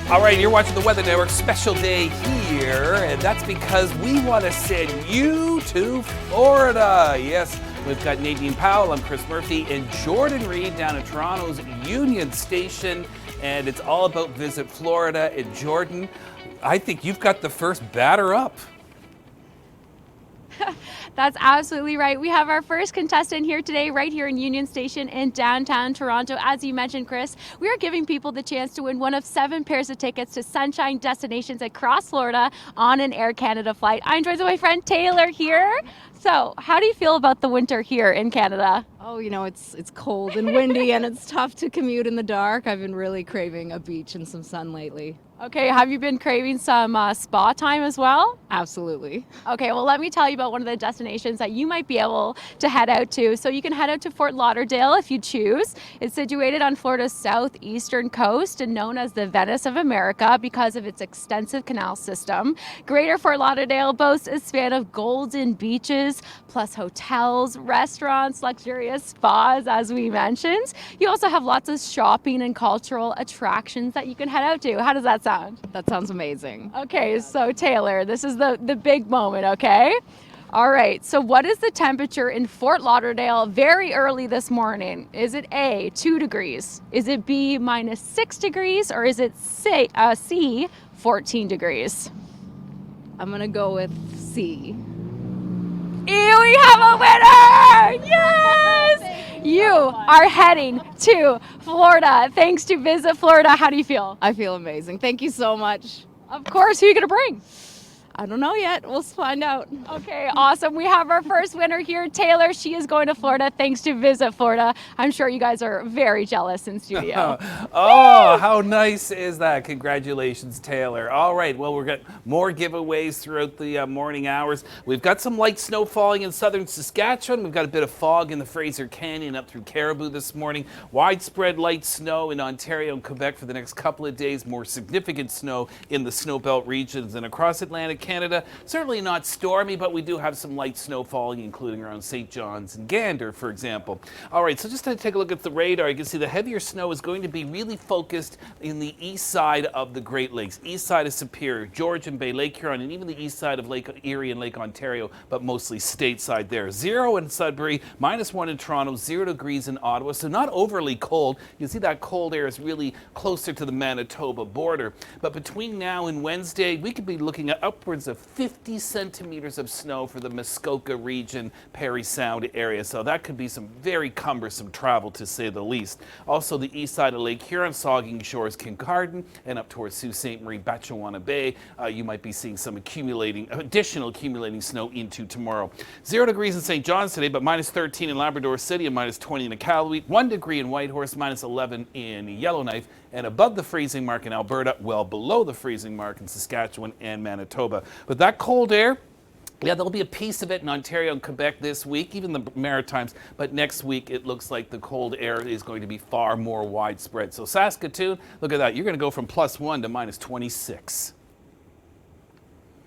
All right, you're watching the Weather Network special day here, and that's because we want to send you to Florida. Yes, we've got Nadine Powell, I'm Chris Murphy, and Jordan Reed down at Toronto's Union Station, and it's all about Visit Florida. And Jordan, I think you've got the first batter up. That's absolutely right. We have our first contestant here today, right here in Union Station in downtown Toronto. As you mentioned, Chris, we are giving people the chance to win one of 7 pairs of tickets to sunshine destinations across Florida on an Air Canada flight. I'm joined by my friend Taylor here. So, how do you feel about the winter here in Canada? Oh, you know, it's cold and windy and it's tough to commute in the dark. I've been really craving a beach and some sun lately. Okay, have you been craving some spa time as well? Absolutely. Okay, well, let me tell you about one of the destinations that you might be able to head out to. So you can head out to Fort Lauderdale if you choose. It's situated on Florida's southeastern coast and known as the Venice of America because of its extensive canal system. Greater Fort Lauderdale boasts a span of golden beaches, plus hotels, restaurants, luxurious spas, as we mentioned. You also have lots of shopping and cultural attractions that you can head out to. How does that sound? That sounds amazing. Okay, so Taylor, this is the big moment, okay? All right, so what is the temperature in Fort Lauderdale very early this morning? Is it A, 2 degrees? Is it B, minus 6 degrees? Or is it C, 14 degrees? I'm going to go with C. We have a winner! Yes! You are heading to Florida. Thanks to Visit Florida. How do you feel? I feel amazing. Thank you so much. Of course, who are you going to bring? I don't know yet. We'll find out. Okay, awesome. We have our first winner here, Taylor. She is going to Florida thanks to Visit Florida. I'm sure you guys are very jealous in studio. Oh, how nice is that? Congratulations, Taylor. All right, well, we've got more giveaways throughout the morning hours. We've got some light snow falling in southern Saskatchewan. We've got a bit of fog in the Fraser Canyon up through Caribou this morning. Widespread light snow in Ontario and Quebec for the next couple of days. More significant snow in the snowbelt regions and across Atlantic Canada. Certainly not stormy, but we do have some light snow falling, including around St. John's and Gander, for example. All right, so just to take a look at the radar, you can see the heavier snow is going to be really focused in the east side of the Great Lakes, east side of Superior, Georgian Bay, Lake Huron, and even the east side of Lake Erie and Lake Ontario, but mostly stateside there. 0 in Sudbury, -1 in Toronto, 0 degrees in Ottawa, so not overly cold. You see that cold air is really closer to the Manitoba border. But between now and Wednesday, we could be looking at upwards of 50 centimeters of snow for the Muskoka region, Parry Sound area. So that could be some very cumbersome travel, to say the least. Also, the east side of Lake Huron, Saugeen Shores, Kincardine, and up towards Sault Ste. Marie, Batchewana Bay, you might be seeing some additional accumulating snow into tomorrow. 0 degrees in St. John's today, but -13 in Labrador City and -20 in Iqaluit, 1 degree in Whitehorse, -11 in Yellowknife, and above the freezing mark in Alberta, well below the freezing mark in Saskatchewan and Manitoba. But that cold air, yeah, there'll be a piece of it in Ontario and Quebec this week, even the Maritimes, but next week it looks like the cold air is going to be far more widespread. So Saskatoon, look at that, you're going to go from +1 to -26.